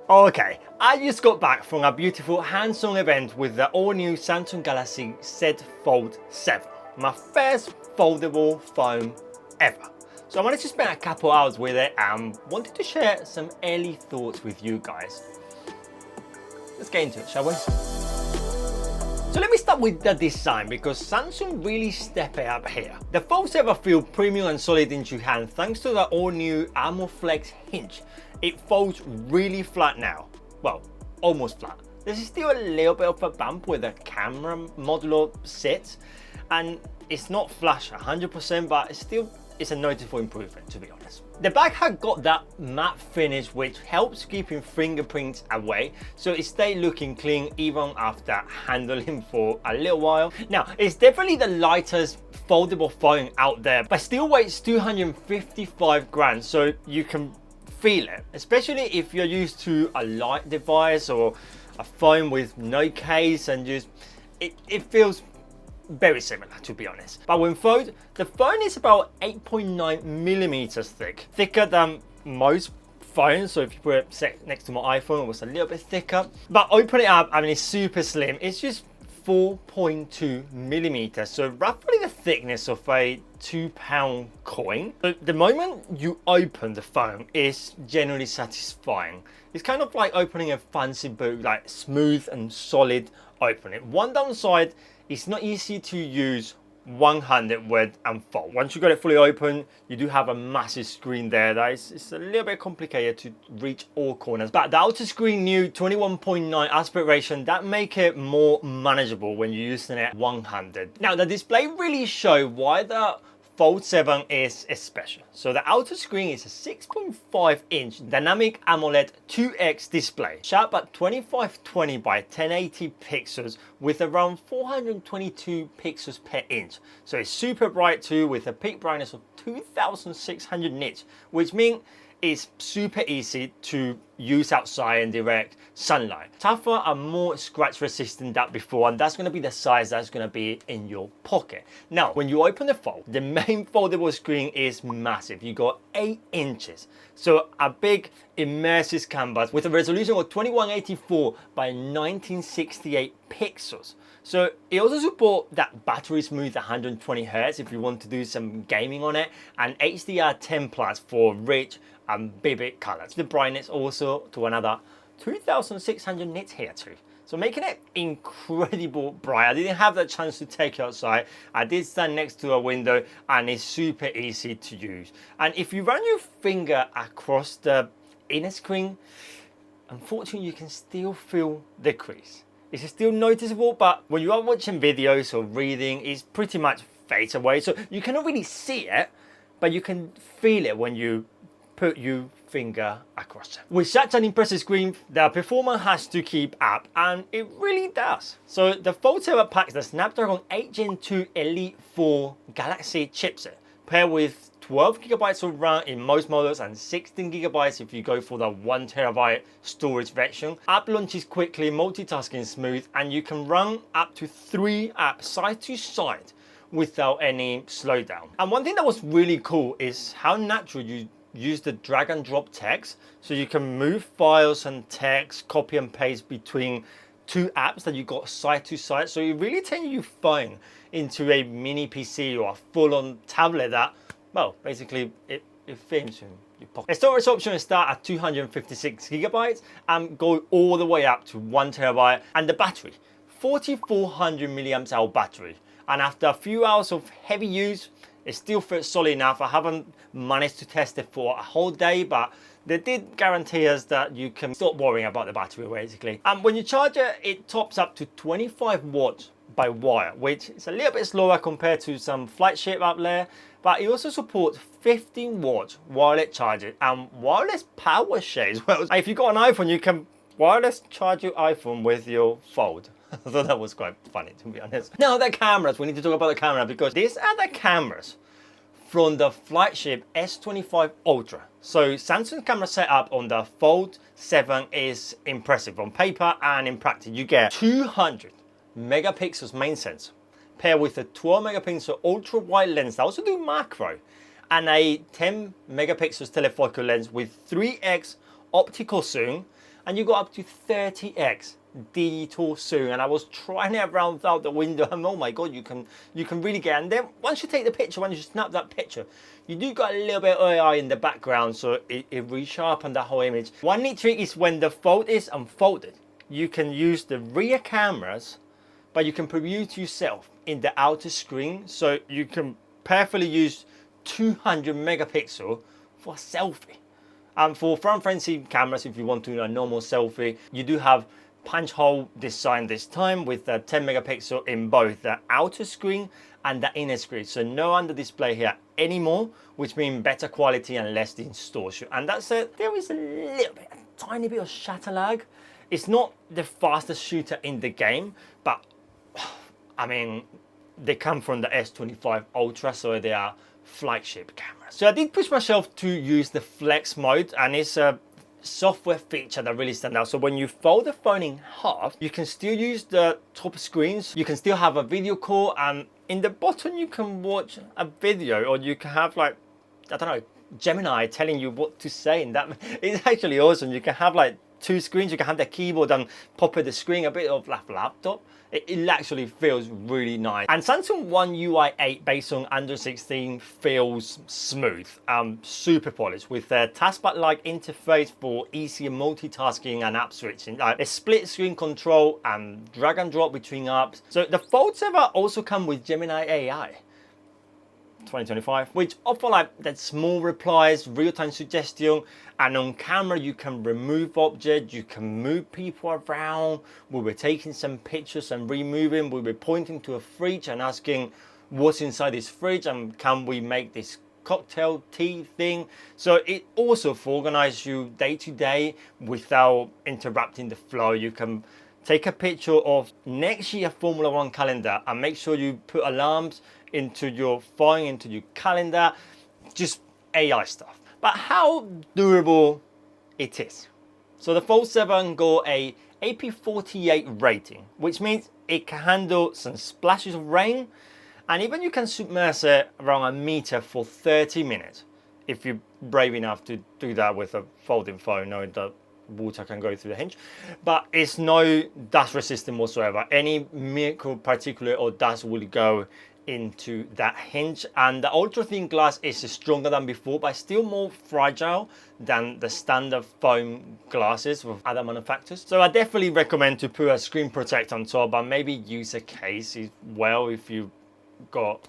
Okay, I just got back from a beautiful hands-on event with the all-new Samsung Galaxy Z Fold 7, my first foldable phone ever. So I wanted to spend a couple hours with it and wanted to share some early thoughts with you guys. Let's get into it, shall we? So let me start with the design because Samsung really stepped it up here. The Fold 7 feels premium and solid into hand thanks to the all-new AMOLED Hinge. It folds really flat now. Well, almost flat. There's still a little bit of a bump where the camera modular sits, and it's not flush 100%, but it's a noticeable improvement, to be honest. The back had got that matte finish which helps keeping fingerprints away, so it stayed looking clean even after handling for a little while. Now, it's definitely the lightest foldable phone out there, but still weighs 255 grams, so you can feel it, especially if you're used to a light device or a phone with no case, and just it feels very similar, to be honest. But when folded, the phone is about 8.9 millimeters thick, thicker than most phones. So if you put it set next to my iPhone, it was a little bit thicker. But open it up, I mean, it's super slim. It's just 4.2 millimeters, so roughly the thickness of a £2 coin. But the moment you open the phone, it's generally satisfying. It's kind of like opening a fancy book, like smooth and solid opening. One downside, it's not easy to use one-handed with and fold. Once you got it fully open, you do have a massive screen there that it's a little bit complicated to reach all corners. But the outer screen new 21.9 aspect ratio, that make it more manageable when you're using it one-handed. Now the display really show why the Fold 7 is special. So the outer screen is a 6.5 inch dynamic AMOLED 2X display, sharp at 2520 by 1080 pixels with around 422 pixels per inch. So it's super bright too, with a peak brightness of 2600 nits, which means it's super easy to use outside in direct sunlight. Tougher and more scratch resistant than before, and that's going to be the size that's going to be in your pocket. Now, when you open the Fold, the main foldable screen is massive. You got 8 inches. So a big immersive canvas with a resolution of 2184 by 1968 pixels. So it also supports that battery smooth 120 Hz if you want to do some gaming on it, and HDR10 Plus for rich and vivid colors. The brightness also to another 2600 nits here too. So making it incredible bright. I didn't have the chance to take it outside. I did stand next to a window and it's super easy to use. And if you run your finger across the inner screen, unfortunately you can still feel the crease. It's still noticeable, but when you are watching videos or reading, it's pretty much fades away. So you cannot really see it, but you can feel it when you put your finger across it. With such an impressive screen, the performance has to keep up, and it really does. So the Fold 7 packs the Snapdragon 8 Gen 2 Elite 4 Galaxy chipset, paired with 12 gigabytes of RAM in most models and 16 gigabytes if you go for the 1 terabyte storage version. App launches quickly, multitasking smooth, and you can run up to 3 apps side to side without any slowdown. And one thing that was really cool is how natural you use the drag and drop text, so you can move files and text, copy and paste between 2 apps that you got side to side. So you really turn your phone into a mini PC or a full-on tablet that, well, basically it fits in your pocket. The storage options start at 256 gigabytes and go all the way up to 1 terabyte. And the battery, 4400 milliamp hour battery. And after a few hours of heavy use, it still feels solid enough. I haven't managed to test it for a whole day, but they did guarantee us that you can stop worrying about the battery basically. And when you charge it, it tops up to 25 watts by wire, which is a little bit slower compared to some flagship up there, but it also supports 15 watts wireless charging and wireless power share as well. If you've got an iPhone, you can wireless charge your iPhone with your Fold. I thought that was quite funny, to be honest. Now the cameras, we need to talk about the camera because these are the cameras from the flagship S25 Ultra. So Samsung's camera setup on the Fold 7 is impressive on paper and in practice. You get 200 megapixels main sensor paired with a 12 megapixel ultra wide lens that also do macro, and a 10 megapixels telephoto lens with 3x optical zoom and you got up to 30x digital zoom, and I was trying it around out the window, and oh my god, you can really get. And then once you take the picture, once you snap that picture, you do got a little bit of AI in the background, so it resharpened that whole image. One neat trick is when the fold is unfolded, you can use the rear cameras, but you can preview yourself in the outer screen, so you can perfectly use 200 megapixel for a selfie. And for front-facing cameras, if you want to do a normal selfie, you do have punch hole design this time with 10 megapixel in both the outer screen and the inner screen. So no under display here anymore, which means better quality and less distortion. And that's it. There is a little bit, a tiny bit of shutter lag. It's not the fastest shooter in the game, but I mean, they come from the S25 Ultra, so they are flagship cameras. So I did push myself to use the flex mode, and it's a software feature that really stands out. So when you fold the phone in half, you can still use the top screens, you can still have a video call, and in the bottom you can watch a video, or you can have, like, I don't know, Gemini telling you what to say, and that is actually awesome. You can have like two screens, you can have the keyboard and pop at the screen, a bit of like laptop. It actually feels really nice. And Samsung One UI 8 based on Android 16 feels smooth, super polished, with a taskbar-like interface for easier multitasking and app switching, a split screen control and drag and drop between apps. So the Fold 7 also come with Gemini AI 2025, which offer like that small replies, real-time suggestion, and on camera you can remove objects, you can move people around. We were taking some pictures and removing, we were pointing to a fridge and asking what's inside this fridge and can we make this cocktail tea thing. So it also organizes you day to day without interrupting the flow. You can take a picture of next year Formula One calendar and make sure you put alarms into your phone, into your calendar, just AI stuff. But how durable it is. So the Fold 7 got a AP48 rating, which means it can handle some splashes of rain, and even you can submerge it around a meter for 30 minutes if you're brave enough to do that with a folding phone, knowing that water can go through the hinge. But it's no dust resistant whatsoever. Any micro particulate or dust will go into that hinge, and the ultra thin glass is stronger than before, but still more fragile than the standard foam glasses with other manufacturers. So I definitely recommend to put a screen protector on top, but maybe use a case as well if you've got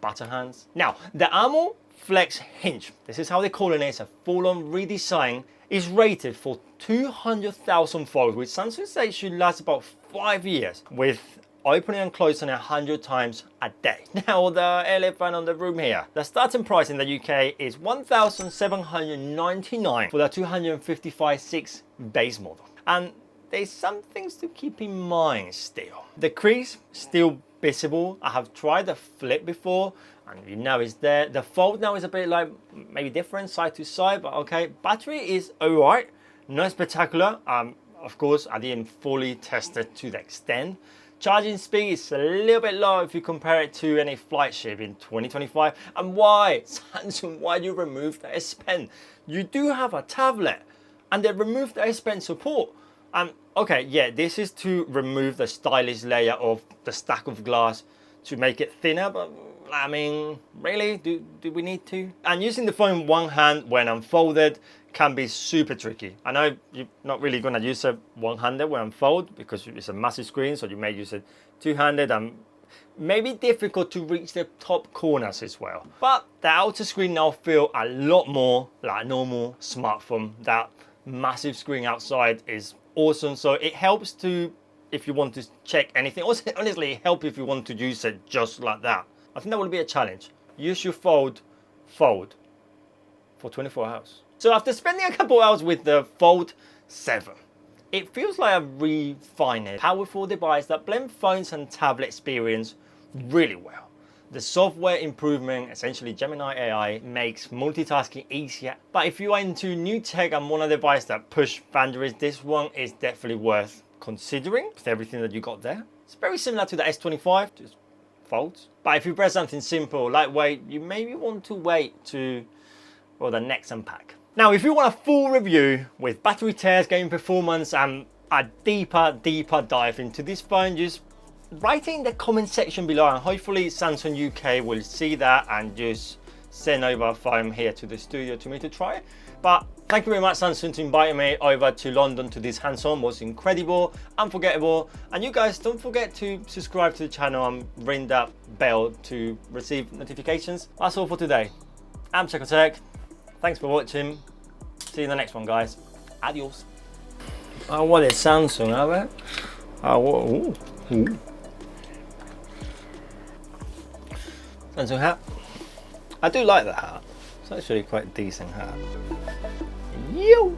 butter hands. Now the AMOLED Flex hinge, this is how they call it, it's a full-on redesign, is rated for 200,000 folds, which Samsung says should last about 5 years, with opening and closing 100 times a day. Now the elephant on the room here. The starting price in the UK is $1,799 for the 255/6 base model. And there's some things to keep in mind still. The crease still visible. I have tried the flip before and you know it's there. The fold now is a bit like maybe different side to side, but okay. Battery is alright, not spectacular. Of course I didn't fully test it to the extent. Charging speed is a little bit low if you compare it to any flagship in 2025. And why? Samsung, why you remove the S Pen? You do have a tablet and they removed the S Pen support. Okay, yeah, this is to remove the stylish layer of the stack of glass to make it thinner, but I mean, really, do we need to? And using the phone one hand when unfolded can be super tricky. I know you're not really gonna use it one-handed when unfold because it's a massive screen, so you may use it two-handed and maybe difficult to reach the top corners as well. But the outer screen now feel a lot more like a normal smartphone. That massive screen outside is awesome, so it helps to, if you want to check anything. Also, honestly, it helps if you want to use it just like that. I think that will be a challenge. Use your fold for 24 hours. So after spending a couple hours with the Fold 7, it feels like a refined, powerful device that blends phones and tablet experience really well. The software improvement, essentially Gemini AI, makes multitasking easier. But if you are into new tech and want a device that push boundaries, this one is definitely worth considering with everything that you got there. It's very similar to the S25, just folds. But if you press something simple, lightweight, you maybe want to wait to, well, the next unpack. Now, if you want a full review with battery tears, gaming performance, and a deeper dive into this phone, just write it in the comment section below, and hopefully Samsung UK will see that and just send over a phone here to the studio to me to try it. But thank you very much, Samsung, to inviting me over to London to this hands-on. Was incredible, unforgettable. And you guys, don't forget to subscribe to the channel and ring that bell to receive notifications. That's all for today. I'm Checo Tech. Thanks for watching. See you in the next one, guys. Adios. Oh, what is Samsung, have it? Oh, ooh. Samsung hat. I do like that hat. It's actually quite a decent hat. Yo!